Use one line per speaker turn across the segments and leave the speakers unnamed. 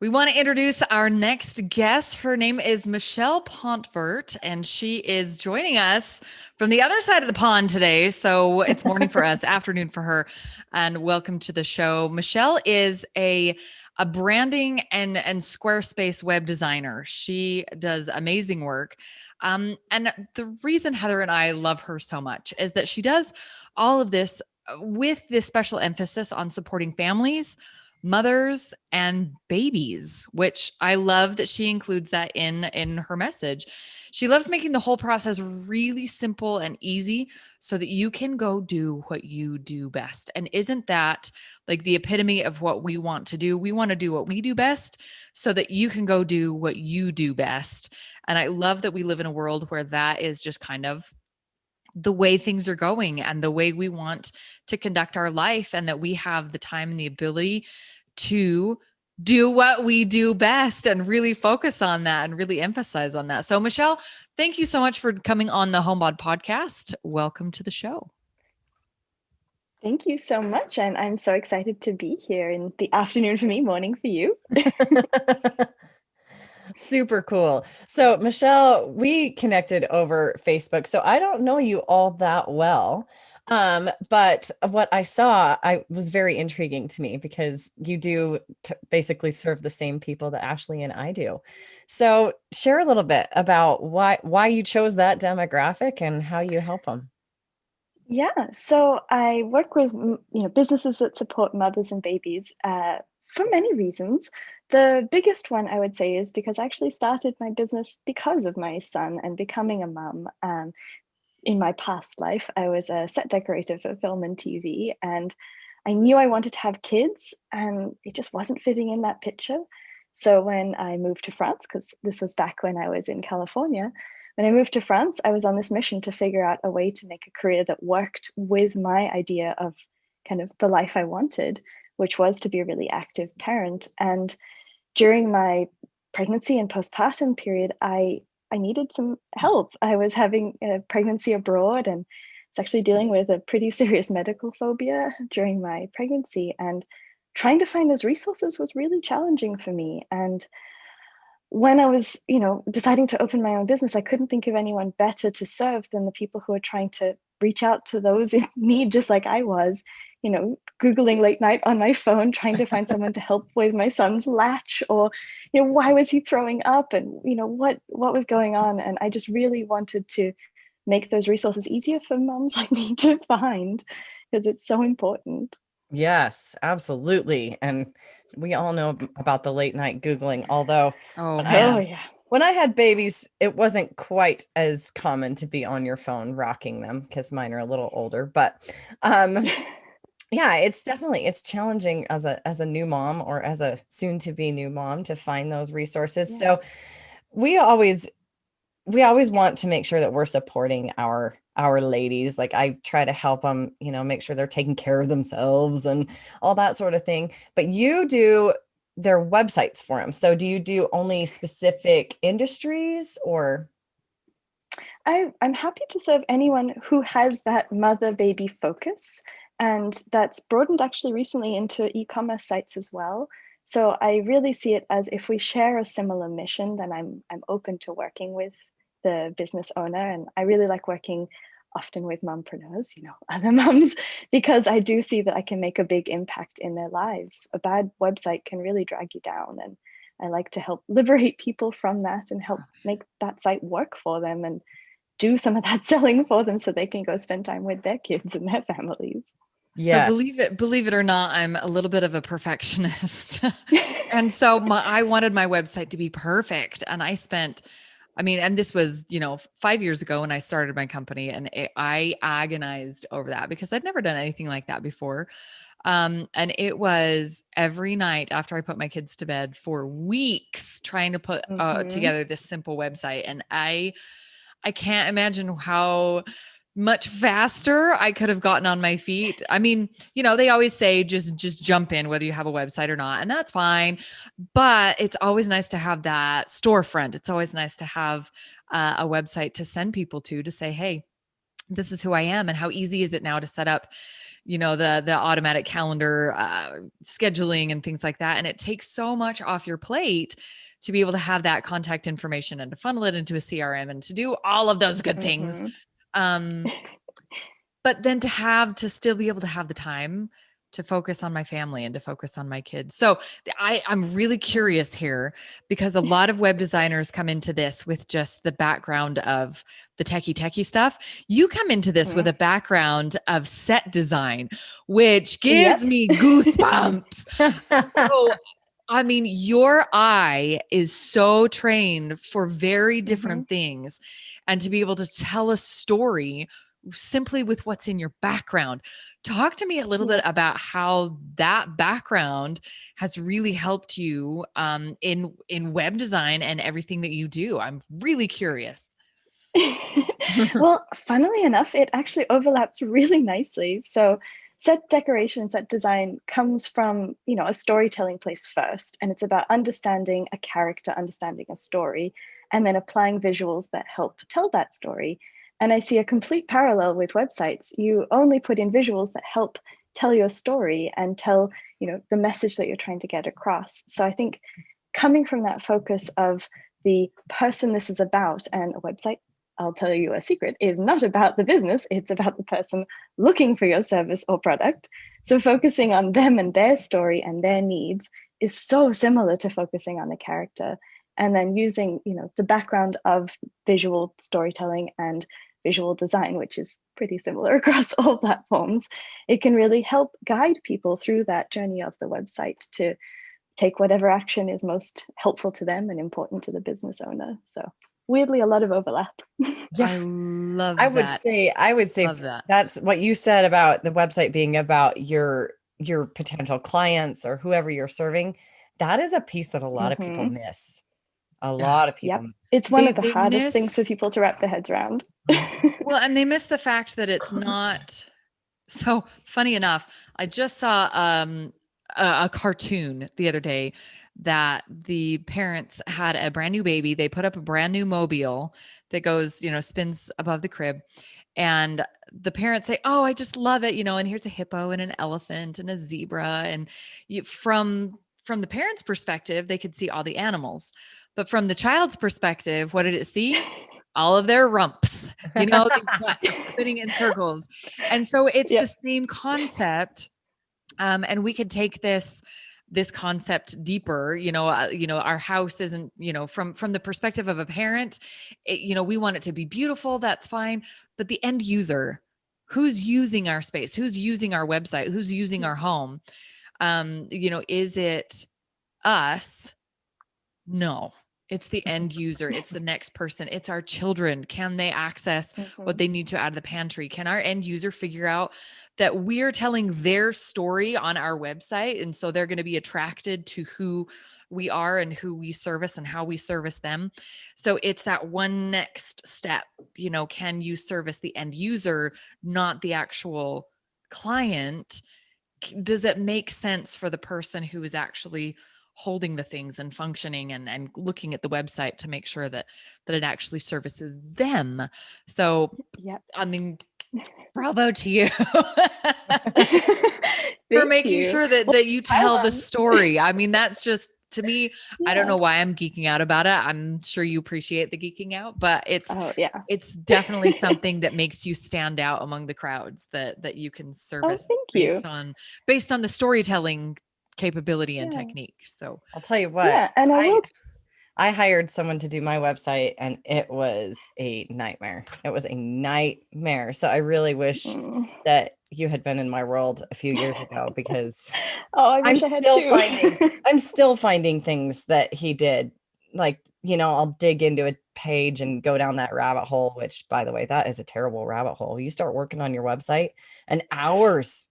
We want to introduce our next guest. Her name is Michelle Pontvert, and she is joining us from the other side of the pond today. So it's morning for us, afternoon for her. And welcome to the show. Michelle is a branding and Squarespace web designer. She does amazing work. And the reason Heather and I love her so much is that she does all of this with this special emphasis on supporting families, mothers, and babies, which I love that she includes that in her message. She loves making the whole process really simple and easy so that you can go do what you do best. And isn't that like the epitome of what we want to do? We want to do what we do best so that you can go do what you do best. And I love that we live in a world where that is just kind of the way things are going and the way we want to conduct our life, and that we have the time and the ability to do what we do best and really focus on that and really emphasize on that. So, Michelle, thank you so much for coming on the HomeBod podcast. Welcome to the show.
Thank you so much. And I'm so excited to be here in the afternoon for me, morning for you.
Super cool. So, Michelle, we connected over Facebook. So I don't know you all that well. But what I saw, I was very intriguing to me because you do basically serve the same people that Ashley and I do. So share a little bit about why you chose that demographic and how you help them.
Yeah, so I work with businesses that support mothers and babies for many reasons. The biggest one I would say is because I actually started my business because of my son and becoming a mum. In my past life, I was a set decorator for film and TV, and I knew I wanted to have kids, and it just wasn't fitting in that picture. So when I moved to France, because this was back when I was in California, when I moved to France, I was on this mission to figure out a way to make a career that worked with my idea of kind of the life I wanted, which was to be a really active parent. And during my pregnancy and postpartum period, I needed some help. I was having a pregnancy abroad and was actually dealing with a pretty serious medical phobia during my pregnancy. And trying to find those resources was really challenging for me. And when I was, deciding to open my own business, I couldn't think of anyone better to serve than the people who are trying to reach out to those in need, just like I was, Googling late night on my phone, trying to find someone to help with my son's latch, or, why was he throwing up, and, what was going on. And I just really wanted to make those resources easier for moms like me to find, because it's so important.
Yes, absolutely. And we all know about the late night Googling, although
Oh,
when
Oh,
man.
yeah.
when I had babies, it wasn't quite as common to be on your phone rocking them because mine are a little older. But yeah, it's challenging as a new mom or as a soon to be new mom to find those resources.
Yeah.
So we always we always want to make sure that we're supporting our ladies. Like I try to help them, make sure they're taking care of themselves and all that sort of thing. But you do their websites for them. So do you do only specific industries or?
I'm happy to serve anyone who has that mother baby focus. And that's broadened actually recently into e-commerce sites as well. So I really see it as if we share a similar mission, then I'm open to working with the business owner. And I really like working often with mompreneurs, other mums, because I do see that I can make a big impact in their lives. A bad website can really drag you down. And I like to help liberate people from that and help make that site work for them and do some of that selling for them so they can go spend time with their kids and their families.
So
Yes.
believe it or not, I'm a little bit of a perfectionist. And so I wanted my website to be perfect. And and this was, 5 years ago when I started my company, and I agonized over that because I'd never done anything like that before. And it was every night after I put my kids to bed for weeks trying to put
Mhm.
together this simple website. And I can't imagine how much faster I could have gotten on my feet. I mean, they always say just jump in whether you have a website or not, and that's fine. But it's always nice to have that storefront. It's always nice to have a website to send people to say, hey, this is who I am. And how easy is it now to set up the automatic calendar scheduling and things like that. And it takes so much off your plate to be able to have that contact information and to funnel it into a CRM and to do all of those good things. But then to still be able to have the time to focus on my family and to focus on my kids. So I'm really curious here, because a lot of web designers come into this with just the background of the techie stuff. You come into this with a background of set design, which gives me goosebumps. So, I mean, your eye is so trained for very different things, and to be able to tell a story simply with what's in your background. Talk to me a little bit about how that background has really helped you in web design and everything that you do. I'm really curious.
Well, funnily enough, it actually overlaps really nicely. So set decoration, set design comes from, a storytelling place first. And it's about understanding a character, understanding a story, and then applying visuals that help tell that story. And I see a complete parallel with websites. You only put in visuals that help tell your story and tell, the message that you're trying to get across. So I think coming from that focus of the person this is about, and a website, I'll tell you a secret, is not about the business, it's about the person looking for your service or product. So focusing on them and their story and their needs is so similar to focusing on the character. And then using, the background of visual storytelling and visual design, which is pretty similar across all platforms, it can really help guide people through that journey of the website to take whatever action is most helpful to them and important to the business owner. So weirdly, a lot of overlap.
Yeah, I love
I
that.
would say that's what you said about the website being about your potential clients or whoever you're serving. That is a piece that a lot of people miss. A lot of people.
Yep. It's one of the hardest things for people to wrap their heads around.
Well, and they miss the fact that it's not. So funny enough, I just saw a cartoon the other day that the parents had a brand new baby. They put up a brand new mobile that goes, spins above the crib. And the parents say, "Oh, I just love it," and here's a hippo and an elephant and a zebra. And from the parents' perspective, they could see all the animals. But from the child's perspective, what did it see? All of their rumps, spinning in circles. And so it's the same concept. And we could take this concept deeper. Our house isn't, from the perspective of a parent, we want it to be beautiful. That's fine. But the end user, who's using our space, who's using our website, who's using our home, is it us? No, it's the end user. It's the next person. It's our children. Can they access what they need to out of the pantry? Can our end user figure out that we're telling their story on our website? And so they're going to be attracted to who we are and who we service and how we service them. So it's that one next step, can you service the end user, not the actual client? Does it make sense for the person who is actually holding the things and functioning and looking at the website to make sure that it actually services them? So, I mean, bravo to you for making sure that you tell the story. I mean, that's just, to me, I don't know why I'm geeking out about it. I'm sure you appreciate the geeking out, but it's definitely something that makes you stand out among the crowds that you can service based on the storytelling capability and technique. So
I'll tell you what, and I hired someone to do my website and it was a nightmare. It was a nightmare. So I really wish that you had been in my world a few years ago, because
I wish I had too.
I'm still finding things that he did. Like, I'll dig into a page and go down that rabbit hole, which, by the way, that is a terrible rabbit hole. You start working on your website and hours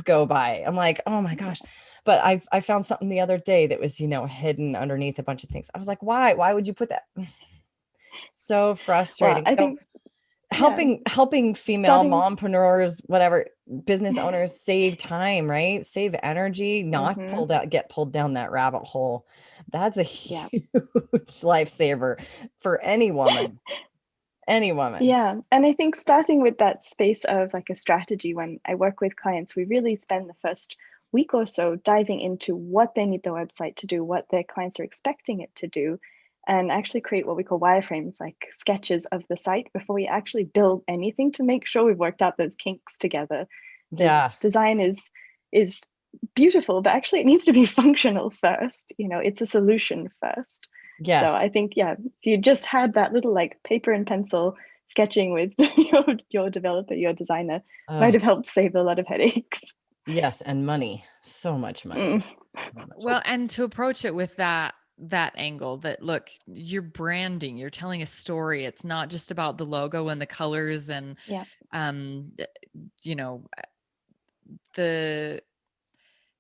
go by. I'm like, oh my gosh. But I found something the other day that was, hidden underneath a bunch of things. I was like, why would you put that? So frustrating.
Well, I think
helping female mompreneurs, whatever, business owners save time, right? Save energy, not get pulled down that rabbit hole. That's a huge lifesaver for any woman. Any woman.
Yeah. And I think starting with that space of like a strategy, when I work with clients, we really spend the first week or so diving into what they need the website to do, what their clients are expecting it to do, and actually create what we call wireframes, like sketches of the site before we actually build anything, to make sure we've worked out those kinks together. Because
Yeah.
design is beautiful, but actually it needs to be functional first. It's a solution first. So
Yes.
I think, yeah, if you just had that little like paper and pencil sketching with your developer, your designer, might
Oh,
have helped save a lot of headaches.
yes. And money. So much money.
Mm,
So much
Well,
money.
and to approach it with that angle, that look, you're branding, you're telling a story. It's not just about the logo and the colors and
yeah.
um you know, the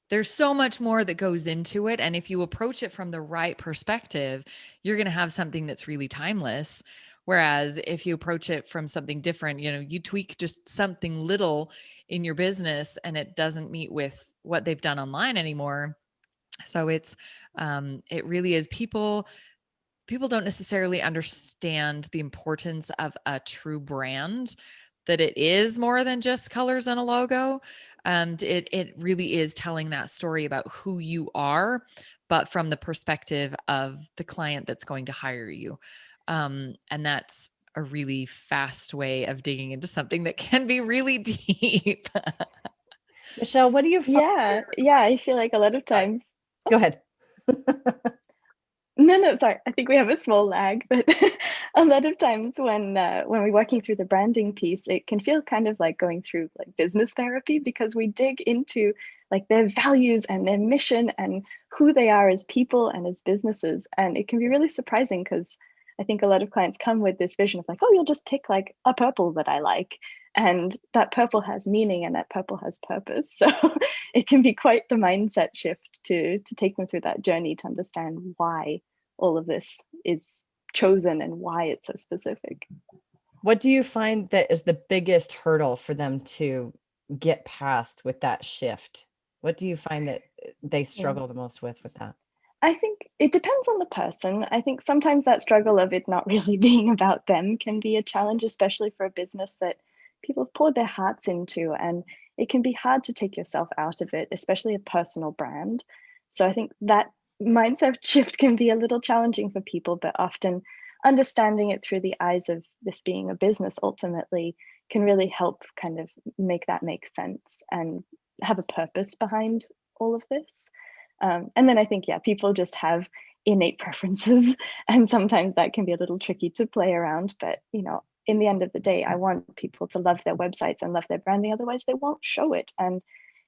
there's so much more that goes into it, and if you approach it from the right perspective, you're going to have something that's really timeless. Whereas if you approach it from something different, you tweak just something little in your business and it doesn't meet with what they've done online anymore. So it really is, people don't necessarily understand the importance of a true brand, that it is more than just colors and a logo. And it really is telling that story about who you are, but from the perspective of the client that's going to hire you. And that's a really fast way of digging into something that can be really deep.
Michelle, what do you find?
Yeah, I feel like a lot of
Sorry.
times.
Go ahead.
No, sorry. I think we have a small lag, but a lot of times when we're working through the branding piece, it can feel kind of like going through like business therapy, because we dig into like their values and their mission and who they are as people and as businesses. And it can be really surprising, because I think a lot of clients come with this vision of like, oh, you'll just pick like a purple that I like. And that purple has meaning and that purple has purpose. So it can be quite the mindset shift to take them through that journey to understand why all of this is chosen and why it's so specific.
What do you find that is the biggest hurdle for them to get past with that shift? What do you find that they
Yeah.
struggle the most with that?
I think it depends on the person. I think sometimes that struggle of it not really being about them can be a challenge, especially for a business that people have poured their hearts into. And it can be hard to take yourself out of it, especially a personal brand. So I think that mindset shift can be a little challenging for people, but often understanding it through the eyes of this being a business ultimately can really help kind of make that make sense and have a purpose behind all of this. And then I think, yeah, people just have innate preferences, and sometimes that can be a little tricky to play around. But, in the end of the day, I want people to love their websites and love their branding. Otherwise, they won't show it. And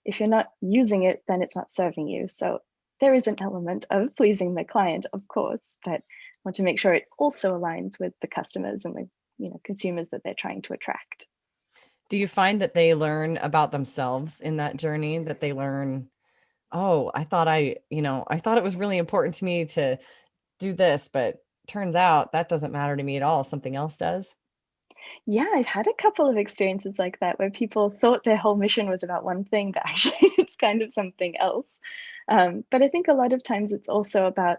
if you're not using it, then it's not serving you. So there is an element of pleasing the client, of course, but I want to make sure it also aligns with the customers and the consumers that they're trying to attract.
Do you find that they learn about themselves in that journey, that they learn, oh, I thought it was really important to me to do this, but turns out that doesn't matter to me at all. Something else does.
Yeah, I've had a couple of experiences like that where people thought their whole mission was about one thing, but actually it's kind of something else. But I think a lot of times it's also about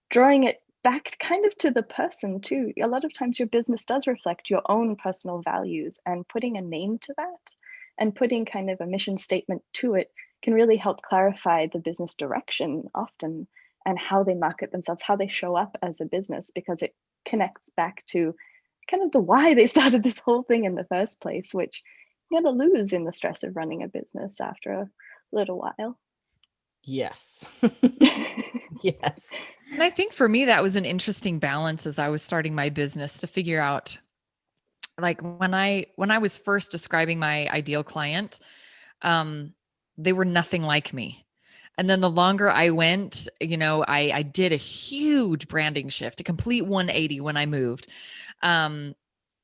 drawing it back kind of to the person too. A lot of times your business does reflect your own personal values, and putting a name to that and putting kind of a mission statement to it can really help clarify the business direction often, and how they market themselves, how they show up as a business, because it connects back to kind of the why they started this whole thing in the first place, which you're going to lose in the stress of running a business after a little while.
Yes. Yes.
And I think for me, that was an interesting balance as I was starting my business, to figure out, like, when I was first describing my ideal client, um, they were nothing like me. And then the longer I went, I did a huge branding shift, a complete 180 when I moved. Um,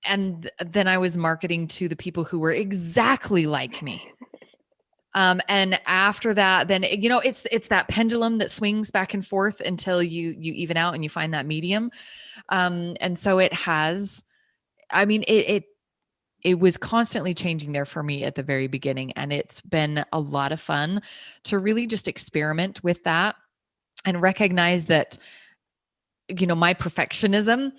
and then I was marketing to the people who were exactly like me. And after that, then it's that pendulum that swings back and forth until you even out and you find that medium. And so it has. I mean, it was constantly changing there for me at the very beginning, and it's been a lot of fun to really just experiment with that and recognize that my perfectionism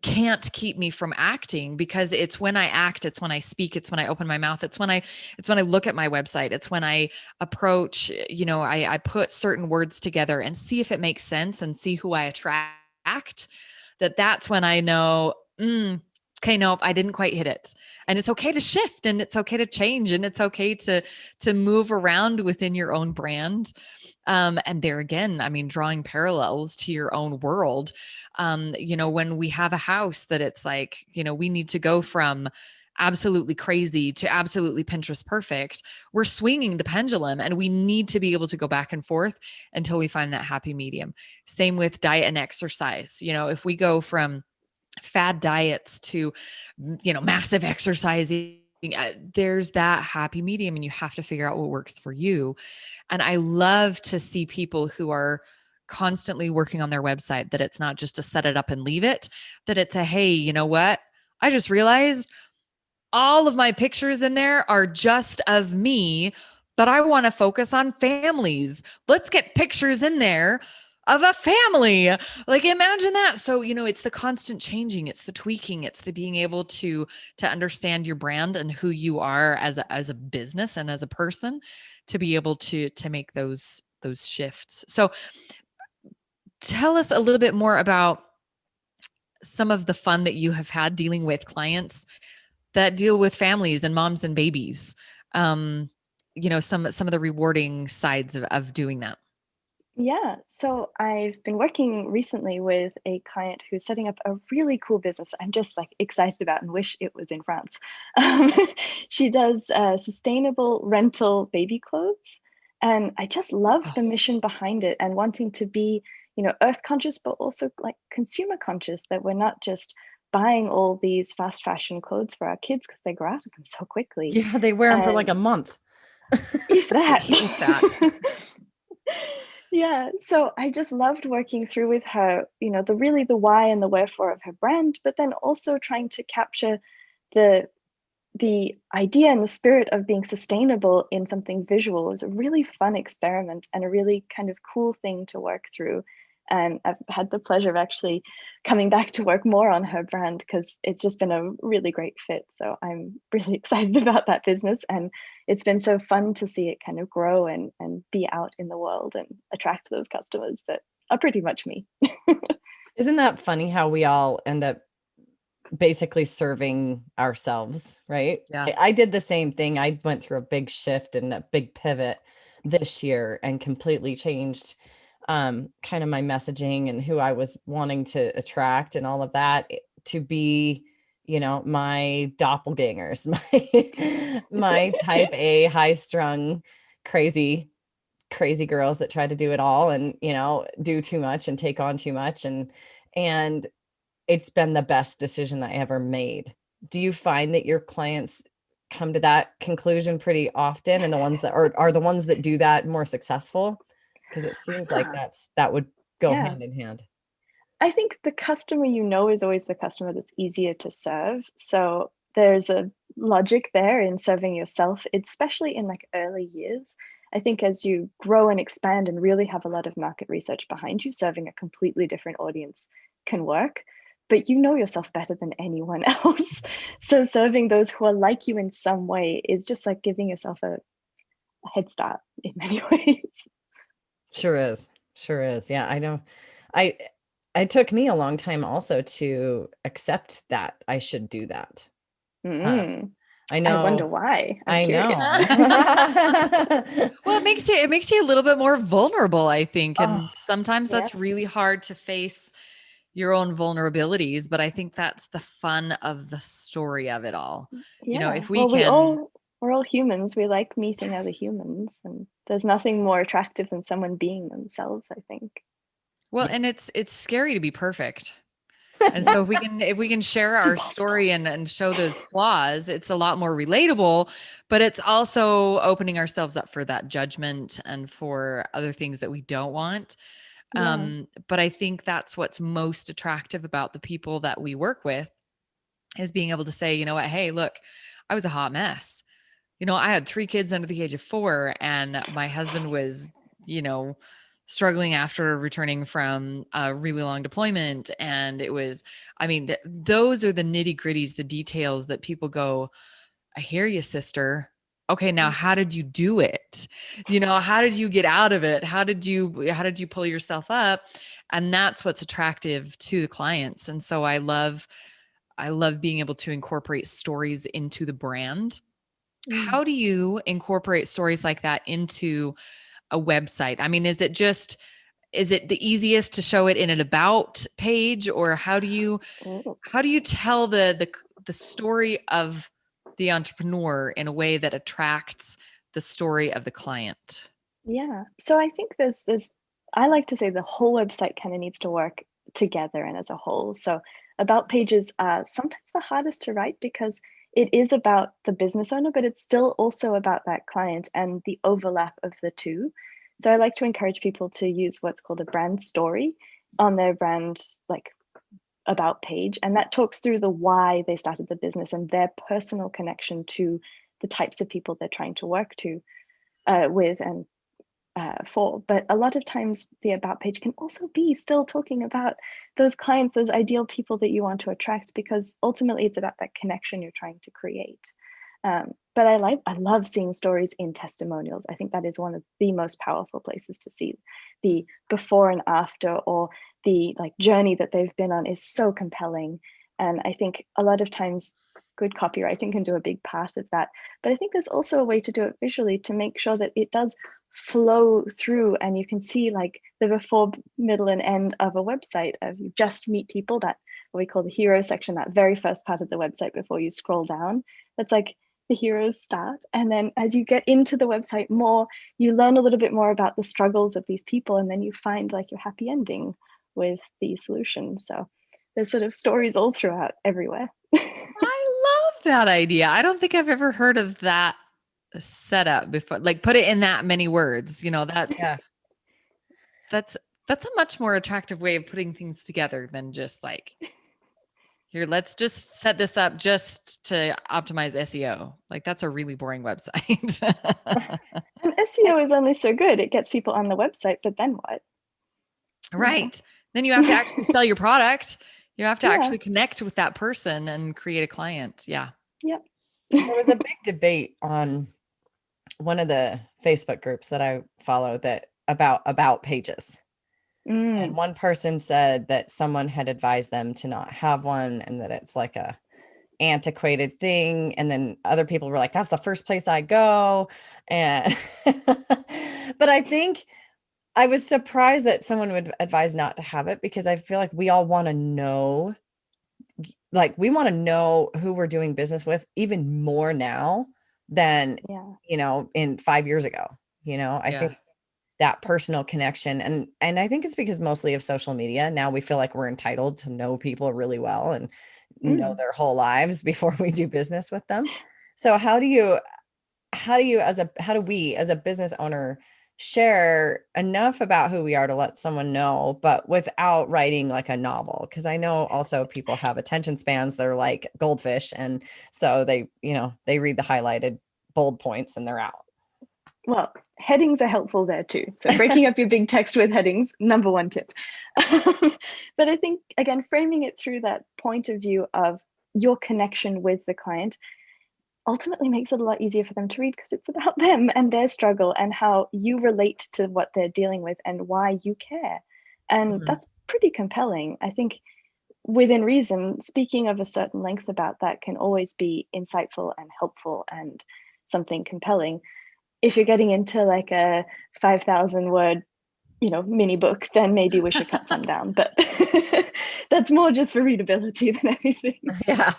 can't keep me from acting, because it's when I act, it's when I speak, it's when I open my mouth, it's when I look at my website, it's when I approach, I put certain words together and see if it makes sense and see who I attract, that's when I know, okay, nope, I didn't quite hit it. And it's okay to shift, and it's okay to change, and it's okay to move around within your own brand. And there again, I mean, drawing parallels to your own world. When we have a house that it's like, we need to go from absolutely crazy to absolutely Pinterest perfect, we're swinging the pendulum, and we need to be able to go back and forth until we find that happy medium. Same with diet and exercise. If we go from fad diets to, massive exercising, there's that happy medium, and you have to figure out what works for you. And I love to see people who are constantly working on their website, that it's not just to set it up and leave it, that it's a, hey, you know what? I just realized all of my pictures in there are just of me, but I want to focus on families. Let's get pictures in there of a family. Like, imagine that. So, it's the constant changing, it's the tweaking, it's the being able to understand your brand and who you are as a business and as a person, to be able to make those shifts. So, tell us a little bit more about some of the fun that you have had dealing with clients that deal with families and moms and babies. Some of the rewarding sides of doing that.
Yeah, so I've been working recently with a client who's setting up a really cool business I'm just like excited about and wish it was in France. Um, she does sustainable rental baby clothes. And I just love
Oh,
the mission behind it and wanting to be, earth conscious, but also like consumer conscious, that we're not just buying all these fast fashion clothes for our kids because they grow out of them so quickly.
Yeah, they wear them for like
And
a month.
if that.
if that.
Yeah, so I just loved working through with her, the why and the wherefore of her brand, but then also trying to capture the the idea and the spirit of being sustainable in something visual. Was a really fun experiment and a really kind of cool thing to work through. And I've had the pleasure of actually coming back to work more on her brand because it's just been a really great fit. So I'm really excited about that business. And it's been so fun to see it kind of grow and be out in the world and attract those customers that are pretty much me.
Isn't that funny how we all end up basically serving ourselves, right?
Yeah.
I did the same thing. I went through a big shift and a big pivot this year and completely changed kind of my messaging and who I was wanting to attract and all of that to be, my doppelgangers, my type A high strung, crazy girls that try to do it all and, do too much and take on too much. And it's been the best decision I ever made. Do you find that your clients come to that conclusion pretty often, and the ones that are the ones that do that more successful? Because it seems like
Ah,
that would go
yeah.
hand in hand.
I think the customer is always the customer that's easier to serve. So there's a logic there in serving yourself, especially in like early years. I think as you grow and expand and really have a lot of market research behind you, serving a completely different audience can work. But you know yourself better than anyone else. So serving those who are like you in some way is just like giving yourself a head start in many ways.
Sure is. Sure is. Yeah, I know. I it took me a long time also to accept that I should do that. Uh,
Mm,
I
I wonder
know.
why. I'm
I
curious.
know.
Well, it makes you a little bit more vulnerable, I think.
Oh,
And sometimes
Yeah.
that's really hard to face your own vulnerabilities, but I think that's the fun of the story of it all.
Yeah.
If we
Well,
can.
we're all humans. We like meeting other
Yes.
humans, and there's nothing more attractive than someone being themselves, I think.
Well,
yes.
and it's scary to be perfect. And so if we can share our
Impossible.
story and show those flaws, it's a lot more relatable, but it's also opening ourselves up for that judgment and for other things that we don't want.
Yeah.
But I think that's what's most attractive about the people that we work with, is being able to say, you know what, hey, look, I was a hot mess. I had 3 kids under the age of 4, and my husband was, you know, struggling after returning from a really long deployment. And it was, I mean, those are the nitty gritties, the details that people go, I hear you, sister. Okay, now how did you do it? How did you get out of it? How did you pull yourself up? And that's what's attractive to the clients. And so I love being able to incorporate stories into the brand. How do you incorporate stories like that into a website? I mean, is it the easiest to show it in an about page, or how do you tell the story of the entrepreneur in a way that attracts the story of the client?
Yeah. So I think I like to say the whole website kind of needs to work together and as a whole. So about pages are sometimes the hardest to write because it is about the business owner, but it's still also about that client and the overlap of the two. So I like to encourage people to use what's called a brand story on their brand, like about page. And that talks through the why they started the business and their personal connection to the types of people they're trying to work with and for. But a lot of times the about page can also be still talking about those clients, those ideal people that you want to attract, because ultimately it's about that connection you're trying to create. But I love seeing stories in testimonials. I think that is one of the most powerful places to see the before and after, or the like journey that they've been on is so compelling. And I think a lot of times good copywriting can do a big part of that. But I think there's also a way to do it visually to make sure that it does flow through and you can see like the before, middle, and end of a website. Of you just meet people, that what we call the hero section, that very first part of the website before you scroll down. That's like the heroes start. And then as you get into the website more, you learn a little bit more about the struggles of these people, and then you find like your happy ending with the solution. So there's sort of stories all throughout everywhere.
I love that idea. I don't think I've ever heard of that setup before. Like put it in that many words,
Yeah.
that's a much more attractive way of putting things together than just like, here, let's just set this up just to optimize SEO. Like that's a really boring website.
And SEO is only so good. It gets people on the website, but then what?
Right. Then you have to actually sell your product. You have to
Yeah.
actually connect with that person and create a client. Yeah.
Yep.
There was a big debate on one of the Facebook groups that I follow that about pages. And one person said that someone had advised them to not have one and that it's like a antiquated thing. And then other people were like, that's the first place I go. And but I think I was surprised that someone would advise not to have it, because I feel like we all want to know, like we want to know who we're doing business with even more now than, in 5 years ago. I think that personal connection, and I think it's because mostly of social media. Now we feel like we're entitled to know people really well and know their whole lives before we do business with them. So how do we as a business owner share enough about who we are to let someone know, but without writing like a novel? Because I know also people have attention spans that are like goldfish, and so they read the highlighted bold points and they're out.
Well, headings are helpful there too. So breaking up your big text with headings, number one tip. But I think, again, framing it through that point of view of your connection with the client ultimately makes it a lot easier for them to read, because it's about them and their struggle and how you relate to what they're dealing with and why you care. And that's pretty compelling. I think within reason, speaking of a certain length about that can always be insightful and helpful and something compelling. If you're getting into like a 5,000 word, mini book, then maybe we should cut some down. But that's more just for readability than anything.
Yeah.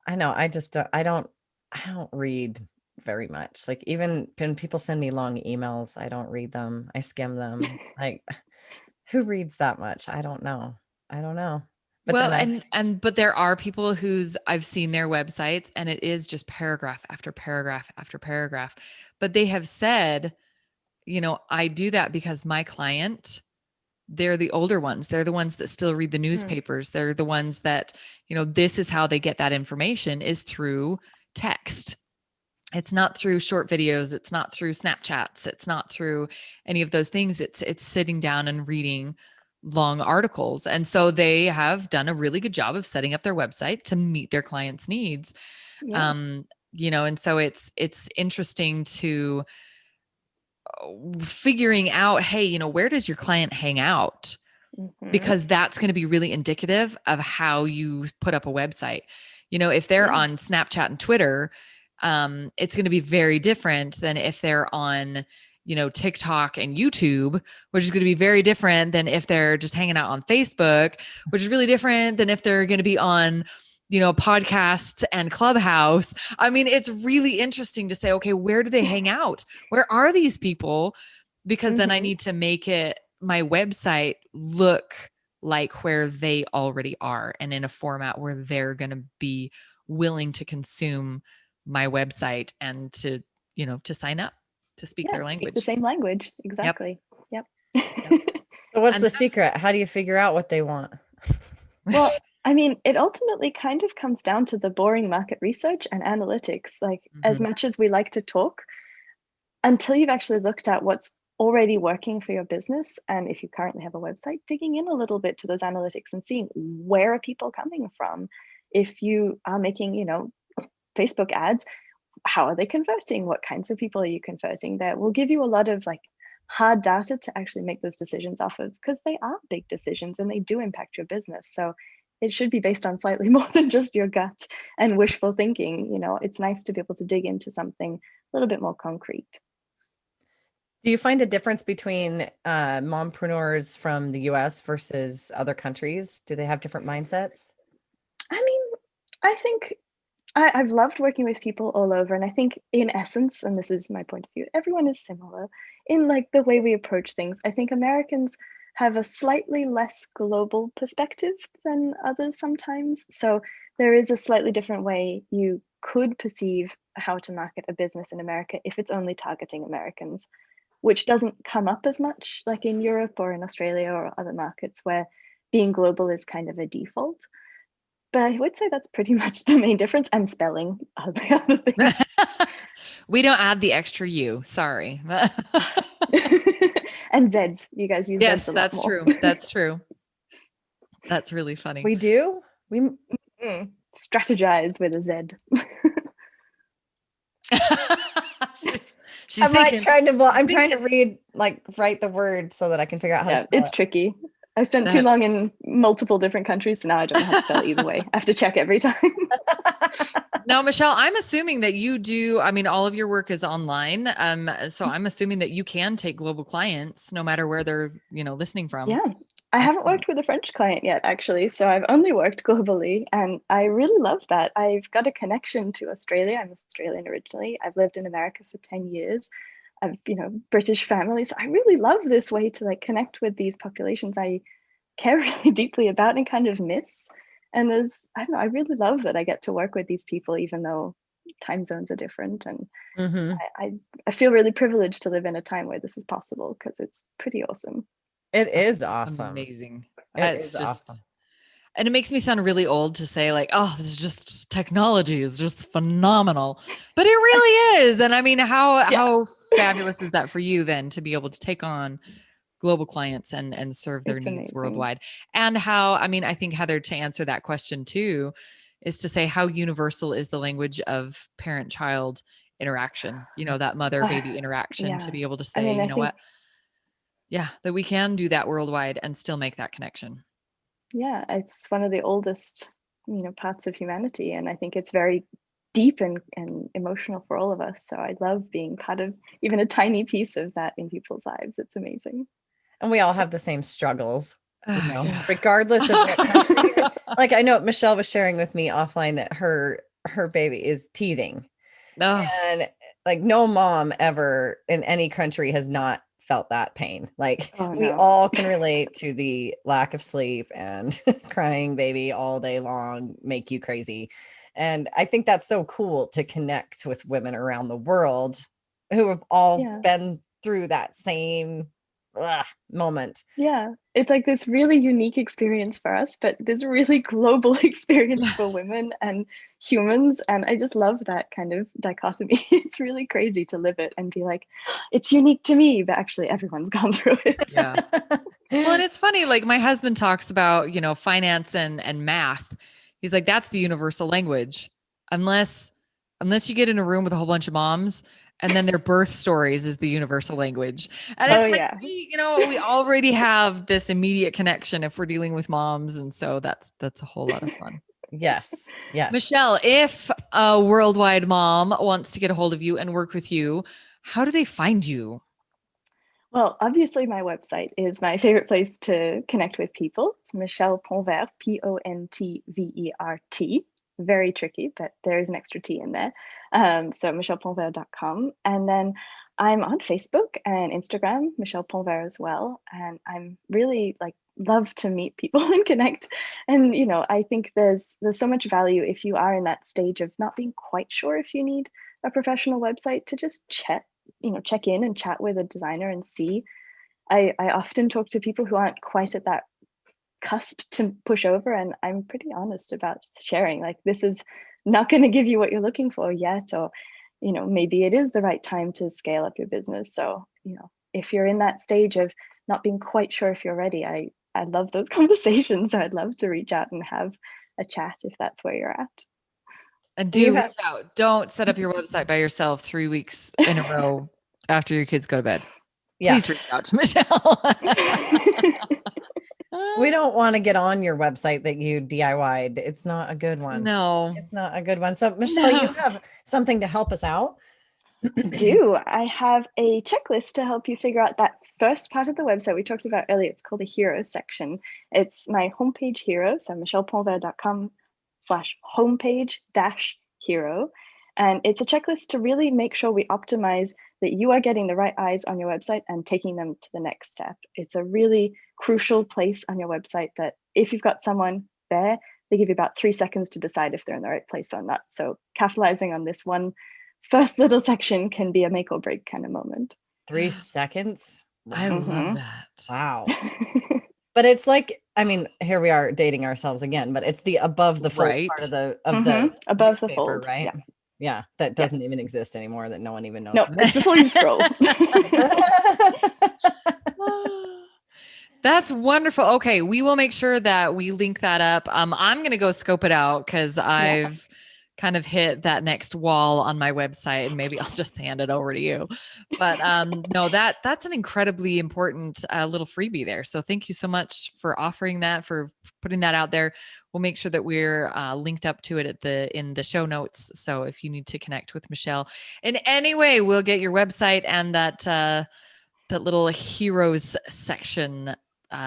I know. I don't read very much. Like even when people send me long emails, I don't read them. I skim them. Like who reads that much? I don't know. But
Well,
then
but there are people I've seen their websites and it is just paragraph after paragraph after paragraph. But they have said, I do that because my client, they're the older ones. They're the ones that still read the newspapers. They're the ones that, this is how they get that information, is through text. It's not through short videos. It's not through Snapchats. It's not through any of those things. It's sitting down and reading long articles. And so they have done a really good job of setting up their website to meet their clients' needs.
Yeah.
And so it's interesting to figuring out, hey, where does your client hang out? Because that's going to be really indicative of how you put up a website. If they're on Snapchat and Twitter, it's going to be very different than if they're on, TikTok and YouTube, which is going to be very different than if they're just hanging out on Facebook, which is really different than if they're going to be on, podcasts and Clubhouse. I mean, it's really interesting to say, okay, where do they hang out? Where are these people? Because then I need to make my website look like where they already are and in a format where they're going to be willing to consume my website and to sign up to speak their language.
Speak the same language. Exactly. Yep.
So what's the secret? How do you figure out what they want?
Well, I mean, it ultimately kind of comes down to the boring market research and analytics. Like, as much as we like to talk, until you've actually looked at what's already working for your business, and if you currently have a website, digging in a little bit to those analytics and seeing where are people coming from. If you are making, Facebook ads, how are they converting? What kinds of people are you converting? That will give you a lot of like hard data to actually make those decisions off of, because they are big decisions and they do impact your business. So it should be based on slightly more than just your gut and wishful thinking. It's nice to be able to dig into something a little bit more concrete.
Do you find a difference between mompreneurs from the US versus other countries? Do they have different mindsets?
I mean, I think I've loved working with people all over. And I think in essence, and this is my point of view, everyone is similar in like the way we approach things. I think Americans have a slightly less global perspective than others sometimes. So there is a slightly different way you could perceive how to market a business in America if it's only targeting Americans, which doesn't come up as much like in Europe or in Australia or other markets where being global is kind of a default. But I would say that's pretty much the main difference, and spelling are the other things.
We don't add the extra U. Sorry.
And Zeds. You guys use
yes,
Zeds a lot
that's
more.
true. That's true. That's really funny.
We do? We
strategize with a Z.
she's
I'm
thinking,
trying to read, write the word so that I can figure out how to spell
it's
it.
tricky. I spent too long in multiple different countries, so now I don't know how to spell either way. I have to check every time.
Now, Michelle, I'm assuming that you do, I mean, all of your work is online. So I'm assuming that you can take global clients no matter where they're, listening from.
Yeah. I haven't worked with a French client yet, actually. So I've only worked globally, and I really love that. I've got a connection to Australia. I'm Australian originally. I've lived in America for 10 years. I've, British family. So I really love this way to like connect with these populations I care really deeply about and kind of miss. And I don't know, I really love that I get to work with these people, even though time zones are different. And I feel really privileged to live in a time where this is possible, because it's pretty awesome.
It is awesome.
Amazing.
It's just awesome.
And it makes me sound really old to say like, oh, this is just technology is just phenomenal, but it really is. And I mean, how fabulous is that for you then to be able to take on global clients and serve their needs worldwide? And I think, Heather, to answer that question too, is to say how universal is the language of parent-child interaction, that mother-baby interaction, to be able to say, what? Yeah, that we can do that worldwide and still make that connection.
Yeah, it's one of the oldest, parts of humanity. And I think it's very deep and emotional for all of us. So I love being part of even a tiny piece of that in people's lives. It's amazing.
And we all have the same struggles, regardless of what country. Like I know Michelle was sharing with me offline that her baby is teething. And like no mom ever in any country has not felt that pain. Like we all can relate to the lack of sleep and crying baby all day long, make you crazy. And I think that's so cool to connect with women around the world who have all been through that same moment.
Yeah, it's like this really unique experience for us, but this really global experience for women and humans. And I just love that kind of dichotomy. It's really crazy to live it and be like, it's unique to me, but actually everyone's gone through it.
Yeah. Well, and it's funny, like my husband talks about, finance and math. He's like, that's the universal language. Unless unless you get in a room with a whole bunch of moms and then their birth stories is the universal language. And
Oh
it's like,
yeah.
see, we already have this immediate connection if we're dealing with moms. And so that's a whole lot of fun.
Yes. Yes.
Michelle, if a worldwide mom wants to get a hold of you and work with you, how do they find you?
Well, obviously my website is my favorite place to connect with people. It's Michelle Pontvert, Pontvert. Very tricky, but there is an extra T in there. So michellepontvert.com. And then I'm on Facebook and Instagram, Michelle Pontvert as well. And I'm really like love to meet people and connect. And I think there's so much value if you are in that stage of not being quite sure if you need a professional website to just check in and chat with a designer and see. I often talk to people who aren't quite at that cusp to push over, and I'm pretty honest about sharing, like, this is not going to give you what you're looking for yet, or maybe it is the right time to scale up your business. So if you're in that stage of not being quite sure if you're ready, I love those conversations. I'd love to reach out and have a chat if that's where you're at.
And
You
do
have
reach out. Don't set up your website by yourself 3 weeks in a row after your kids go to bed.
yeah.
Please reach out to Michelle.
We don't want to get on your website that you DIY'd. It's not a good one.
No.
It's not a good one. So Michelle, you have something to help us out?
I have a checklist to help you figure out that first part of the website we talked about earlier. It's called the hero section. It's my homepage hero, so michellepontvert.com/homepage-hero. And it's a checklist to really make sure we optimize that you are getting the right eyes on your website and taking them to the next step. It's a really crucial place on your website that if you've got someone there, they give you about 3 seconds to decide if they're in the right place or not. So capitalizing on this one first little section can be a make or break kind of moment.
3 seconds?
I love
Mhm.
that.
Wow. But it's like, I mean, here we are dating ourselves again, but it's the above the fold
Right.
part of the
Above the
newspaper,
fold.
right?
Yeah.
Yeah, that doesn't even exist anymore, that no one even knows.
No, it's before you scroll.
That's wonderful. Okay, we will make sure that we link that up. I'm going to go scope it out because I've kind of hit that next wall on my website, and maybe I'll just hand it over to you. But no, that's an incredibly important little freebie there. So thank you so much for offering that, for putting that out there. We'll make sure that we're linked up to it in the show notes. So if you need to connect with Michelle in any way, we'll get your website and that little heroes section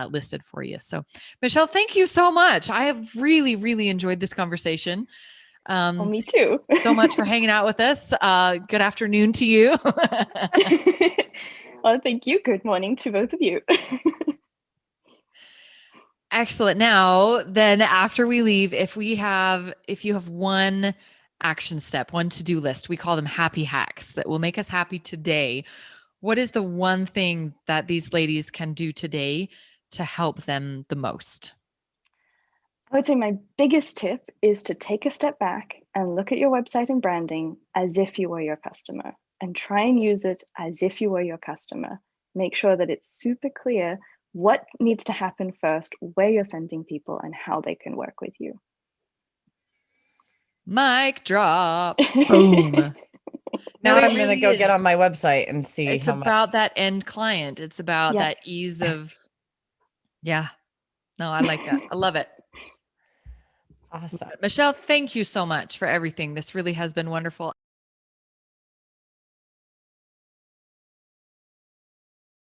listed for you. So, Michelle, thank you so much. I have really, really enjoyed this conversation.
Well, me too.
So much for hanging out with us. Good afternoon to you.
Well, thank you. Good morning to both of you.
Excellent. Now, then after we leave, if you have one action step, one to-do list, we call them happy hacks that will make us happy today. What is the one thing that these ladies can do today to help them the most?
I would say my biggest tip is to take a step back and look at your website and branding as if you were your customer, and try and use it as if you were your customer. Make sure that it's super clear what needs to happen first, where you're sending people, and how they can work with you.
Mic drop. Boom.
Now
it
I'm going to
really
go
is.
get on my website and see
It's
how much.
about that end client. It's about
Yeah.
that ease of, yeah. No, I like that. I love it.
Awesome.
Michelle, thank you so much for everything. This really has been wonderful.